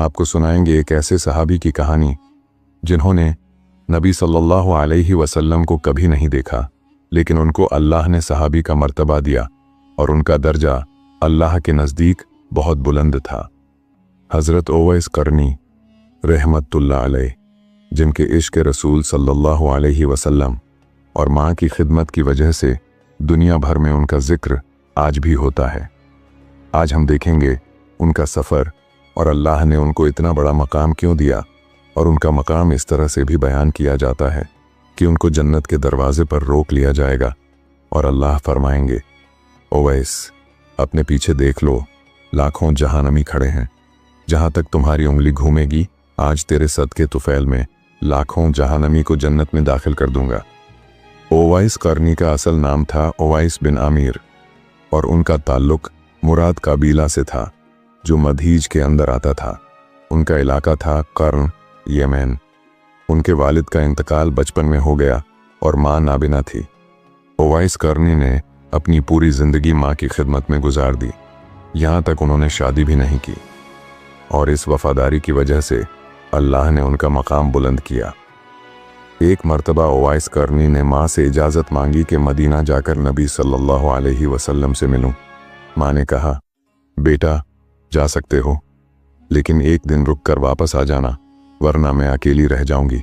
आपको सुनाएंगे एक ऐसे सहाबी की कहानी जिन्होंने नबी सल्लल्लाहु अलैहि वसल्लम को कभी नहीं देखा, लेकिन उनको अल्लाह ने सहाबी का मर्तबा दिया और उनका दर्जा अल्लाह के नज़दीक बहुत बुलंद था। हज़रत ओवैस करनी रहमतुल्लाह अलैह, जिनके इश्क़ रसूल सल्लल्लाहु अलैहि वसल्लम और माँ की खिदमत की वजह से दुनिया भर में उनका जिक्र आज भी होता है। आज हम देखेंगे उनका सफ़र और अल्लाह ने उनको इतना बड़ा मकाम क्यों दिया, और उनका मकाम इस तरह से भी बयान किया जाता है कि उनको जन्नत के दरवाजे पर रोक लिया जाएगा और अल्लाह फरमाएंगे, ओवैस अपने पीछे देख लो, लाखों जहानमी खड़े हैं, जहाँ तक तुम्हारी उंगली घूमेगी आज तेरे सदके तुफैल में लाखों जहानमी को जन्नत में दाखिल कर दूंगा। ओवैस करनी का असल नाम था ओवैस बिन आमिर और उनका ताल्लुक मुराद काबीला से था जो मदीज के अंदर आता था। उनका इलाका था कर्न, यमन। उनके वालिद का इंतकाल बचपन में हो गया और माँ नाबिना थी। ओवैस करनी ने अपनी पूरी जिंदगी माँ की खिदमत में गुजार दी, यहाँ तक उन्होंने शादी भी नहीं की, और इस वफादारी की वजह से अल्लाह ने उनका मकाम बुलंद किया। एक मर्तबा ओवैस करनी ने माँ से इजाज़त मांगी कि मदीना जाकर नबी सल्लल्लाहु अलैहि वसल्लम से मिलूं। माँ ने कहा, बेटा जा सकते हो, लेकिन एक दिन रुक कर वापस आ जाना, वरना मैं अकेली रह जाऊंगी।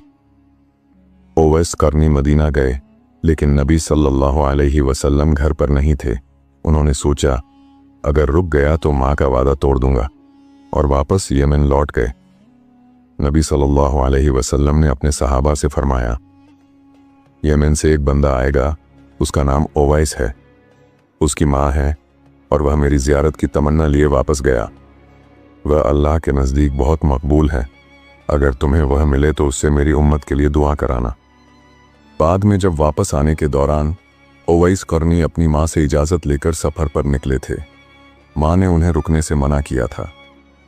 ओवैस करनी मदीना गए, लेकिन नबी सल्लल्लाहु अलैहि वसल्लम घर पर नहीं थे। उन्होंने सोचा अगर रुक गया तो माँ का वादा तोड़ दूंगा, और वापस यमन लौट गए। नबी सल्लल्लाहु अलैहि वसल्लम ने अपने सहाबा से फरमाया, यमन से एक बंदा आएगा, उसका नाम ओवैस है, उसकी माँ है और वह मेरी ज़ियारत की तमन्ना लिए वापस गया। वह अल्लाह के नज़दीक बहुत मकबूल है, अगर तुम्हें वह मिले तो उससे मेरी उम्मत के लिए दुआ कराना। बाद में जब वापस आने के दौरान ओवैस करनी अपनी माँ से इजाज़त लेकर सफ़र पर निकले थे। माँ ने उन्हें रुकने से मना किया था।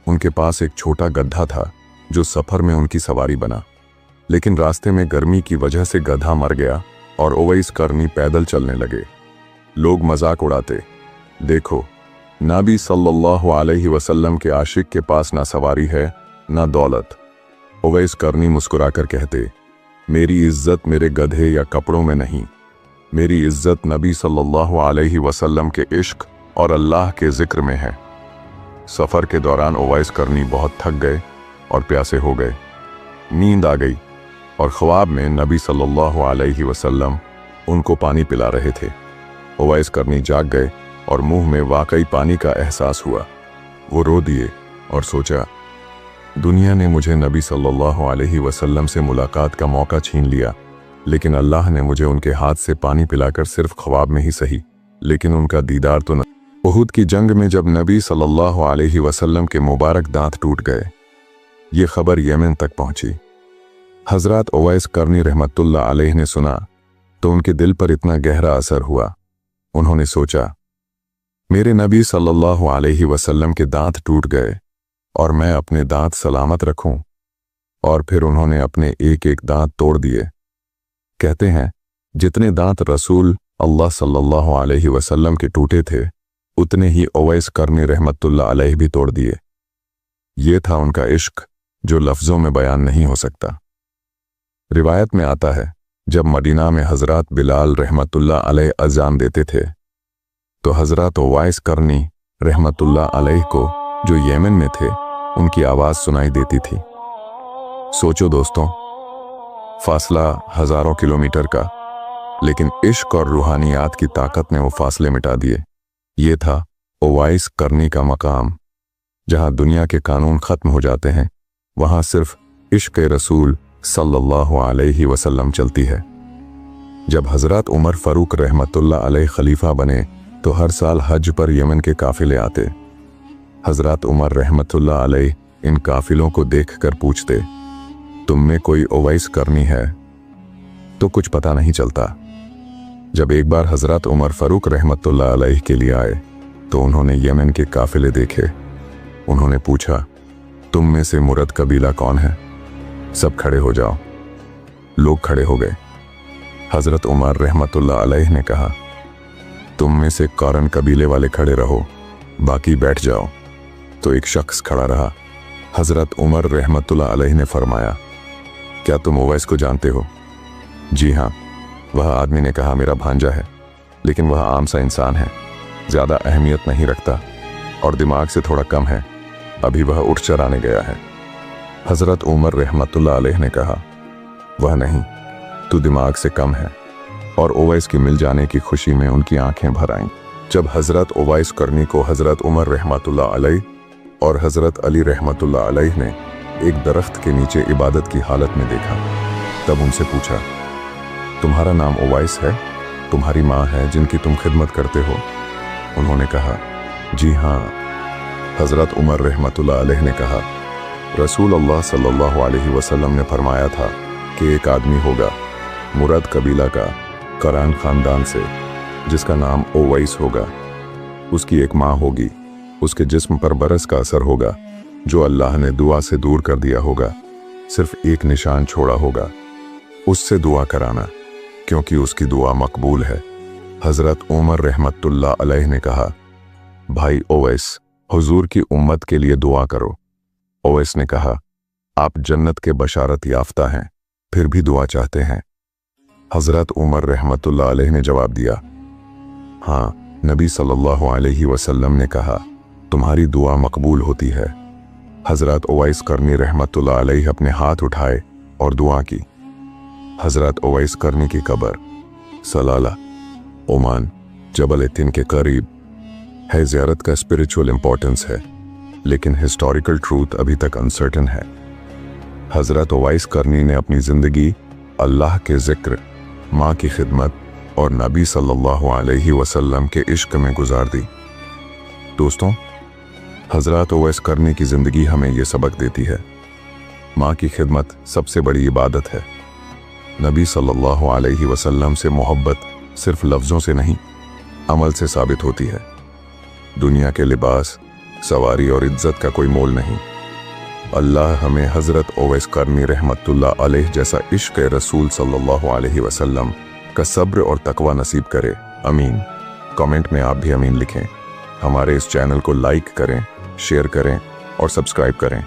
उनके पास एक छोटा गधा था जो सफ़र में उनकी सवारी बना, लेकिन रास्ते में गर्मी की वजह से गधा मर गया और ओवैस करनी पैदल चलने लगे। लोग मजाक उड़ाते, देखो नबी सल्लल्लाहु अलैहि वसल्लम के आशिक के पास ना सवारी है ना दौलत। ओवैस करनी मुस्कुराकर कहते, मेरी इज्जत मेरे गधे या कपड़ों में नहीं, मेरी इज्जत नबी सल्लल्लाहु अलैहि वसल्लम के इश्क और अल्लाह के जिक्र में है। सफ़र के दौरान ओवैस करनी बहुत थक गए और प्यासे हो गए। नींद आ गई और ख्वाब में नबी सल्लल्लाहु अलैहि वसल्लम उनको पानी पिला रहे थे। ओवैस करनी जाग गए और मुंह में वाकई पानी का एहसास हुआ। वो रो दिए और सोचा, दुनिया ने मुझे नबी सल्लल्लाहु अलैहि वसल्लम से मुलाकात का मौका छीन लिया, लेकिन अल्लाह ने मुझे उनके हाथ से पानी पिलाकर सिर्फ ख्वाब में ही सही, लेकिन उनका दीदार तो न। उहुद की जंग में जब नबी सल्लल्लाहु अलैहि वसल्लम के मुबारक दांत टूट गए, ये खबर यमन तक पहुंची। हजरत ओवैस करनी रहमतुल्लाह अलैह ने सुना तो उनके दिल पर इतना गहरा असर हुआ। उन्होंने सोचा, मेरे नबी सल्लल्लाहु अलैहि वसल्लम के दांत टूट गए और मैं अपने दांत सलामत रखूं, और फिर उन्होंने अपने एक एक दांत तोड़ दिए। कहते हैं जितने दांत रसूल अल्लाह सल्लल्लाहु अलैहि वसल्लम के टूटे थे, उतने ही ओवैस करनी रहमतुल्लाह अलैह भी तोड़ दिए। ये था उनका इश्क जो लफ्ज़ों में बयान नहीं हो सकता। रिवायत में आता है, जब मदीना में हजरत बिलाल रहमतुल्लाह अलैह अज़ान देते थे तो हजरत ओवैस करनी रहमतुल्लाह अलैह को, जो यमन में थे, उनकी आवाज़ सुनाई देती थी। सोचो दोस्तों, फासला हज़ारों किलोमीटर का, लेकिन इश्क और रूहानियात की ताकत ने वो फासले मिटा दिए। ये था ओवैस करनी का मकाम। जहाँ दुनिया के कानून ख़त्म हो जाते हैं, वहाँ सिर्फ इश्क रसूल सल्लल्लाहु अलैहि वसल्लम चलती है। जब हज़रत उमर फ़ारूक रहमतुल्लाह अलैह खलीफा बने तो हर साल हज पर यमन के काफ़िले आते। हज़रत उमर रहमतुल्लाह अलैह इन काफ़िलों को देखकर पूछते, तुम में कोई ओवैस करनी है? तो कुछ पता नहीं चलता। जब एक बार हज़रत उमर फ़ारूक रहमतुल्लाह अलैह के लिए आए तो उन्होंने यमन के काफ़िले देखे। उन्होंने पूछा, तुम में से मुरद कबीला कौन है? सब खड़े हो जाओ। लोग खड़े हो गए। हज़रत उमर रहमतुल्लाह अलैह ने कहा, तुम में से कौरन कबीले वाले खड़े रहो, बाकी बैठ जाओ। तो एक शख्स खड़ा रहा। हज़रत उमर रहमतुल्लाह अलैह ने फरमाया, क्या तुम उवैस को जानते हो? जी हाँ। वह आदमी ने कहा, मेरा भांजा है, लेकिन वह आम सा इंसान है, ज़्यादा अहमियत नहीं रखता और दिमाग से थोड़ा कम है, अभी वह उठ चराने गया है। हज़रत उमर रहमतुल्लाह अलैह ने कहा, वह नहीं, तू दिमाग से कम है। और उवैस की मिल जाने की खुशी में उनकी आंखें भर आईं। जब हज़रत उवैस करनी को हज़रत उमर रहमतुल्लाह अलैह और हज़रत अली रहमतुल्लाह अलैह ने एक दरख्त के नीचे इबादत की हालत में देखा, तब उनसे पूछा, तुम्हारा नाम उवैस है? तुम्हारी माँ है जिनकी तुम खिदमत करते हो? उन्होंने कहा, जी हाँ। हज़रत उमर रहमतुल्लाह अलैह ने कहा, रसूल अल्लाह सल्लल्लाहु अलैहि वसल्लम ने फरमाया था कि एक आदमी होगा मुरद कबीला का, करान ख़ानदान से, जिसका नाम उवैस होगा। उसकी एक माँ होगी, उसके जिस्म पर बरस का असर होगा जो अल्लाह ने दुआ से दूर कर दिया होगा। सिर्फ एक निशान छोड़ा होगा, उससे दुआ कराना, क्योंकि उसकी दुआ मकबूल है। हज़रत उमर रहमतुल्लाह अलैह ने कहा, भाई उवैस, हुजूर की उम्मत के लिए दुआ करो। उवैस ने कहा, आप जन्नत के बशारत याफ्ता हैं, फिर भी दुआ चाहते हैं? हज़रत उमर रहमतुल्लाह अलैह ने जवाब दिया, हाँ, नबी सल्लल्लाहु अलैहि वसल्लम ने कहा, तुम्हारी दुआ मकबूल होती है। हज़रत उवैस करनी रहमतुल्लाह अलैह अपने हाथ उठाए और दुआ की। हज़रत उवैस करनी की कब्र सलाला, ओमान, जबल तिन के करीब है। ज़ियारत का स्पिरिचुअल इंपॉर्टेंस है, लेकिन हिस्टोरिकल ट्रूथ अभी तक अनसर्टन है। हज़रत उवैस करनी ने अपनी ज़िंदगी अल्लाह के ज़िक्र, माँ की खिदमत और नबी सल्लल्लाहु अलैहि वसल्लम के इश्क में गुजार दी। दोस्तों, हज़रत उवैस करनी की ज़िंदगी हमें ये सबक देती है, माँ की खिदमत सबसे बड़ी इबादत है। नबी सल्लल्लाहु अलैहि वसल्लम से मोहब्बत सिर्फ लफ्ज़ों से नहीं, अमल से साबित होती है। दुनिया के लिबास, सवारी और इज्जत का कोई मोल नहीं। अल्लाह हमें हज़रत उवैस करनी रहमतुल्लाह अलैह जैसा इश्क़ रसूल सल्लल्लाहु अलैहि वसल्लम का सब्र और तकवा नसीब करे। अमीन। कमेंट में आप भी अमीन लिखें। हमारे इस चैनल को लाइक करें, शेयर करें और सब्सक्राइब करें।